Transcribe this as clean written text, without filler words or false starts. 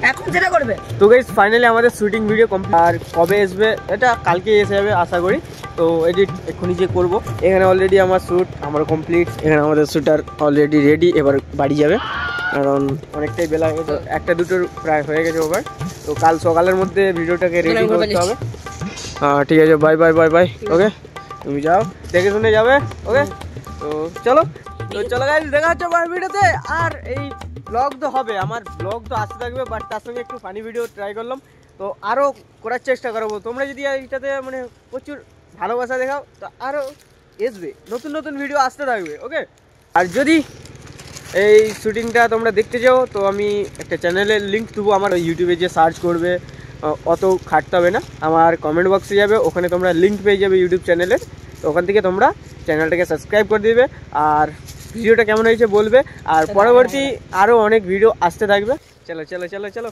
এখন যেটা করবে তো গাইস ফাইনালি আমাদের শুটিং ভিডিও কমপ্লিট। আর কবে আসবে এটা কালকে এসে যাবে আশা করি। তো এডিট এক্ষুনি যে করবো। এখানে অলরেডি আমার শ্যুট আমার কমপ্লিট। এখানে আমাদের শ্যুটার অলরেডি রেডি, এবার বাড়ি যাবে কারণ অনেকটাই বেলা হয়ে গেছে, 1টা-2টোর প্রায় হয়ে গেছে ওভার। তো কাল সকালের মধ্যে ভিডিওটাকে রেডি করতে হবে। ঠিক আছে, বাই বাই বাই বাই। ওকে তুমি যাও, দেখে শুনে যাবে। ওকে তো চলো গাইস, দেখা হচ্ছে আমার ভিডিওতে। আর এই ব্লগ তো হবে, আমার ব্লগ তো আসতে থাকবে, বাট তার সঙ্গে একটু ফানি ভিডিও ট্রাই করলাম। তো আরও করার চেষ্টা করবো। তোমরা যদি এইটাতে মানে প্রচুর ভালোবাসা দেখাও তো আরও আসবে, নতুন নতুন ভিডিও আসতে থাকবে। ওকে, আর যদি এই শুটিংটা তোমরা দেখতে চাও তো আমি একটা চ্যানেলের লিঙ্ক দেবো। আমার ইউটিউবে যে সার্চ করবে অত খাটতে হবে না, আমার কমেন্ট বক্সে যাবে, ওখানে তোমরা লিঙ্ক পেয়ে যাবে ইউটিউব চ্যানেলের। তো ওখান থেকে তোমরা চ্যানেলটাকে সাবস্ক্রাইব করে দিবে আর ভিডিওটা কেমন হয়েছে বলবে। আর পরবর্তী আরও অনেক ভিডিও আসতে থাকবে। চলো চলো চলো চলো।